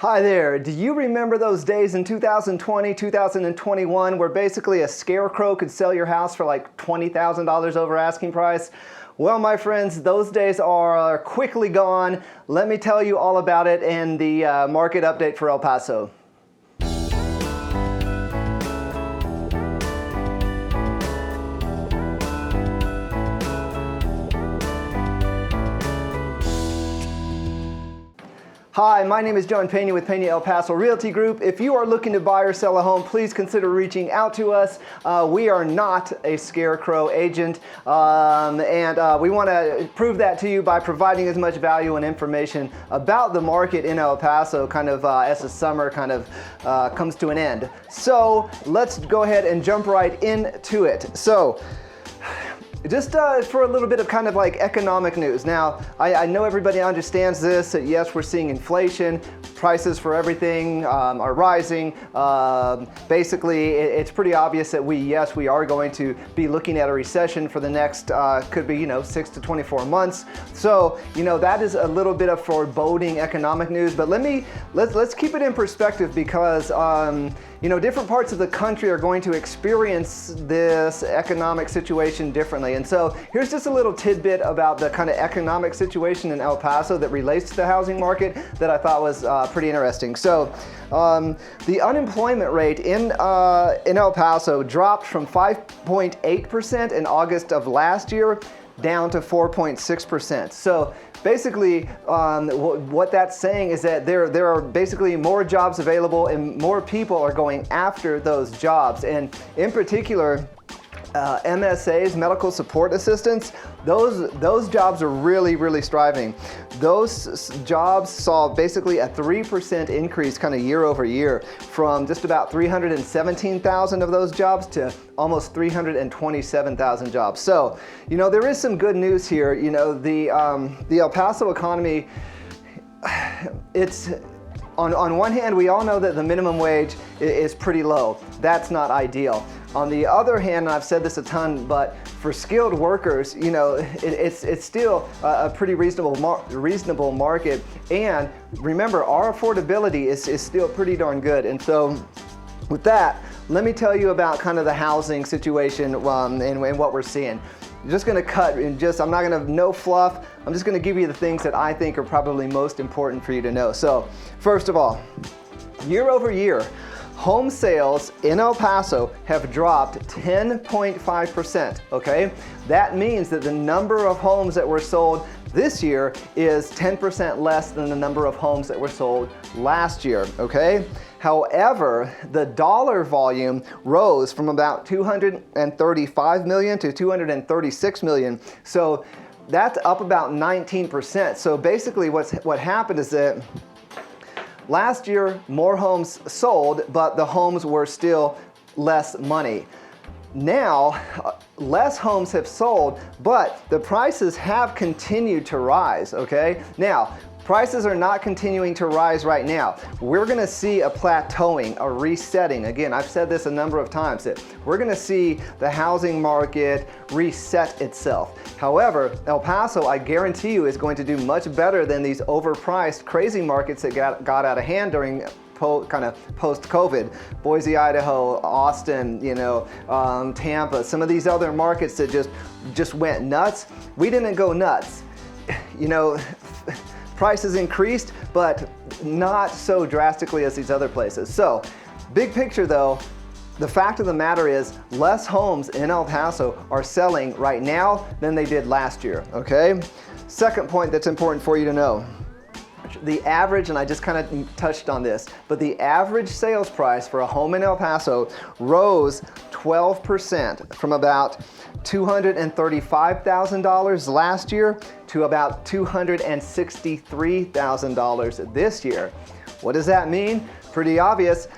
Hi there. Do you remember those days in 2020, 2021 where basically a scarecrow could sell your house for like $20,000 over asking price? Well, my friends, those days are quickly gone. Let me tell you all about it in the market update for El Paso. Hi, my name is John Pena with Pena El Paso Realty Group. If you are looking to buy or sell a home, please consider reaching out to us. We are not a scarecrow agent, and we want to prove that to you by providing as much value and information about the market in El Paso kind of as the summer kind of comes to an end. So let's go ahead and jump right into it. So, just for a little bit of kind of like economic news. Now, I know everybody understands this, that yes, we're seeing inflation, prices for everything are rising. Basically, it's pretty obvious that we are going to be looking at a recession for the next, could be, 6 to 24 months. So, that is a little bit of foreboding economic news, but let's keep it in perspective because, different parts of the country are going to experience this economic situation differently. And so here's just a little tidbit about the kind of economic situation in El Paso that relates to the housing market that I thought was pretty interesting. So the unemployment rate in El Paso dropped from 5.8% in August of last year down to 4.6%. So basically, what that's saying is that there are basically more jobs available and more people are going after those jobs. And in particular, MSAs, medical support assistants, those jobs are really thriving. Those jobs saw basically a 3% increase kind of year over year from just about 317,000 of those jobs to almost 327,000 jobs. So, there is some good news here. The El Paso economy, it's on one hand, we all know that the minimum wage is pretty low. That's not ideal. On the other hand, and I've said this a ton, but for skilled workers, it's still a pretty reasonable market. And remember, our affordability is still pretty darn good. And so with that, let me tell you about kind of the housing situation and what we're seeing. I'm just going to cut and I'm not going to, no fluff. I'm just going to give you the things that I think are probably most important for you to know. So first of all, year over year, home sales in El Paso have dropped 10.5%, okay? That means that the number of homes that were sold this year is 10% less than the number of homes that were sold last year, okay? However, the dollar volume rose from about 235 million to 236 million. So that's up about 19%. So basically what happened is that last year, more homes sold, but the homes were still less money. Now, less homes have sold, but the prices have continued to rise, okay? Now, prices are not continuing to rise right now. We're gonna see a plateauing, a resetting. Again, I've said this a number of times, that we're gonna see the housing market reset itself. However, El Paso, I guarantee you, is going to do much better than these overpriced, crazy markets that got out of hand during kind of post-COVID. Boise, Idaho, Austin, Tampa, some of these other markets that just went nuts. We didn't go nuts. Prices increased, but not so drastically as these other places. So, big picture though, the fact of the matter is less homes in El Paso are selling right now than they did last year, okay? Second point that's important for you to know. The average, and I just kind of touched on this, but the average sales price for a home in El Paso rose 12% from about $235,000 last year to about $263,000 this year. What does that mean? Pretty obvious.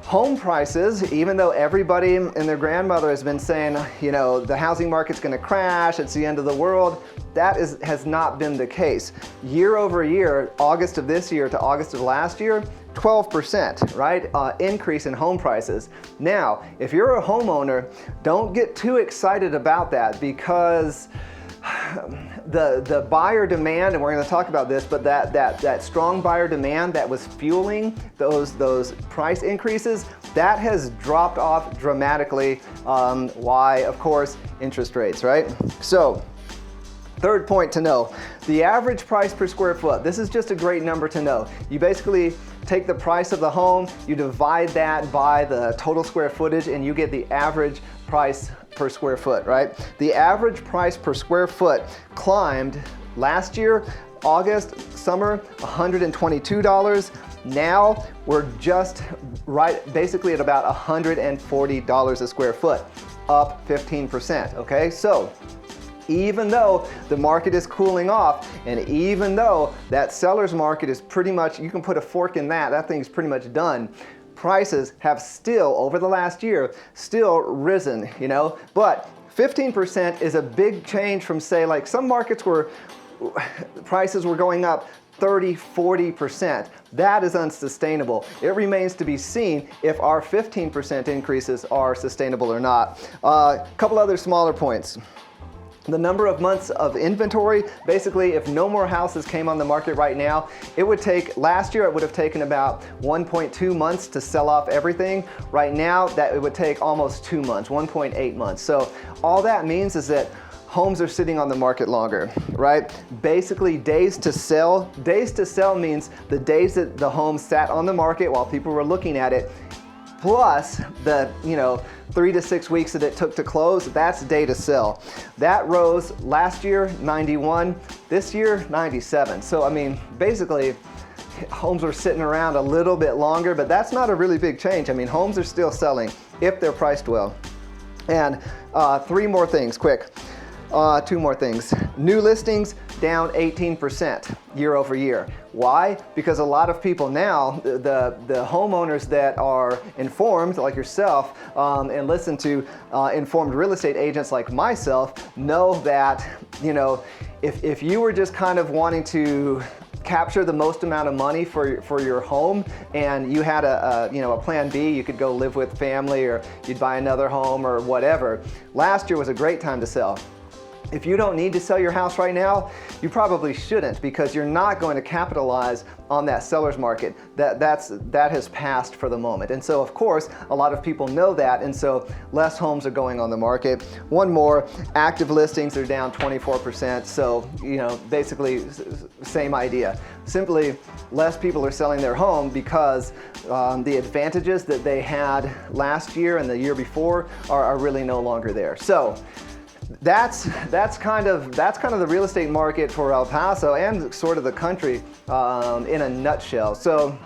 Home prices, even though everybody and their grandmother has been saying, the housing market's going to crash, it's the end of the world, that has not been the case. Year over year, August of this year to August of last year, 12%, right? Increase in home prices. Now, if you're a homeowner, don't get too excited about that because the buyer demand, and we're going to talk about this, but that strong buyer demand that was fueling those price increases, that has dropped off dramatically. Why? Of course, interest rates, right? So, third point to know, the average price per square foot. This is just a great number to know. You basically take the price of the home, you divide that by the total square footage, and you get the average price per square foot, right? The average price per square foot climbed last year, August, summer, $122. Now we're just basically at about $140 a square foot, up 15%, okay? So, even though the market is cooling off, and even though that seller's market is pretty much, you can put a fork in that thing's pretty much done, prices have still, over the last year, still risen, you know? But 15% is a big change from, say, like some markets where prices were going up 30, 40%. That is unsustainable. It remains to be seen if our 15% increases are sustainable or not. A couple other smaller points. The number of months of inventory, basically if no more houses came on the market right now, it would take, last year it would have taken about 1.2 months to sell off everything. Right now that it would take almost 2 months, 1.8 months. So all that means is that homes are sitting on the market longer, right? Basically days to sell means the days that the home sat on the market while people were looking at it, plus the 3 to 6 weeks that it took to close, that's day to sell. That rose last year, 91, this year, 97. So I mean, basically, homes are sitting around a little bit longer, but that's not a really big change. I mean, homes are still selling if they're priced well. And 3 more things, quick. 2 more things. New listings down 18% year over year. Why? Because a lot of people now, the homeowners that are informed, like yourself, and listen to informed real estate agents like myself, know that, if you were just kind of wanting to capture the most amount of money for your home, and you had a plan B, you could go live with family, or you'd buy another home or whatever. Last year was a great time to sell. If you don't need to sell your house right now, you probably shouldn't, because you're not going to capitalize on that seller's market. That has passed for the moment. And so of course, a lot of people know that, and so less homes are going on the market. One more, active listings are down 24%. So, basically same idea. Simply less people are selling their home because the advantages that they had last year and the year before are really no longer there. So that's kind of the real estate market for El Paso and sort of the country in a nutshell. So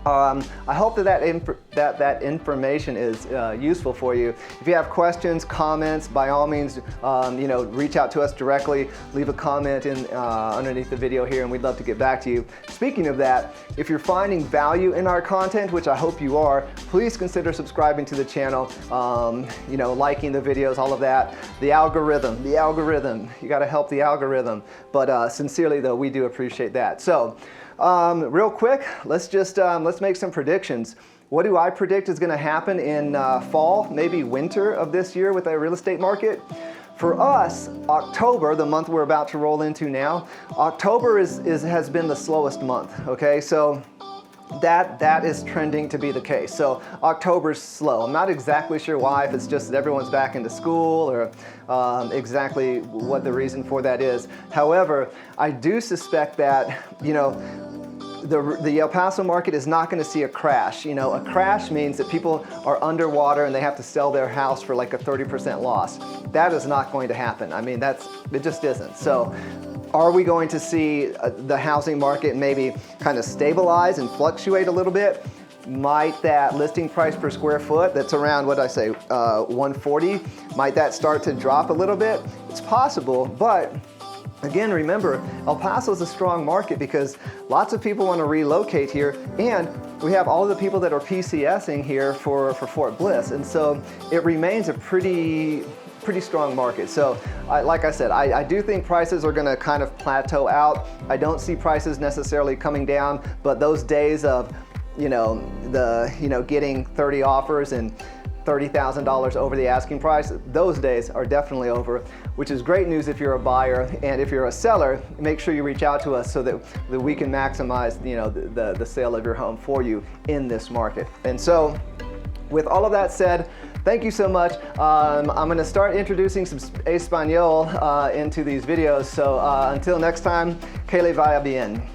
I hope that information is useful for you. If you have questions, comments, by all means, reach out to us directly. Leave a comment underneath the video here, and we'd love to get back to you. Speaking of that, if you're finding value in our content, which I hope you are, please consider subscribing to the channel. Liking the videos, all of that. The algorithm. You got to help the algorithm. But sincerely, though, we do appreciate that. So. Real quick, let's make some predictions. What do I predict is going to happen in fall, maybe winter of this year with the real estate market? For us, October, the month we're about to roll into now, October has been the slowest month. Okay, so that is trending to be the case. So October's slow. I'm not exactly sure why, if it's just that everyone's back into school, or exactly what the reason for that is. However, I do suspect that, the El Paso market is not going to see a crash. A crash means that people are underwater and they have to sell their house for like a 30% loss. That is not going to happen. I mean, it just isn't. So are we going to see the housing market maybe kind of stabilize and fluctuate a little bit? Might that listing price per square foot, that's around, what I say, 140, might that start to drop a little bit? It's possible, but again, remember, El Paso is a strong market because lots of people want to relocate here, and we have all the people that are PCSing here for Fort Bliss, and so it remains a pretty strong market. So like I said, I do think prices are going to kind of plateau out. I don't see prices necessarily coming down, but those days of getting 30 offers and $30,000 over the asking price. Those days are definitely over, which is great news if you're a buyer. And if you're a seller, make sure you reach out to us so that we can maximize, you know, the sale of your home for you in this market. And so, with all of that said, thank you so much. I'm going to start introducing some Espanol into these videos. So until next time, que le vaya bien.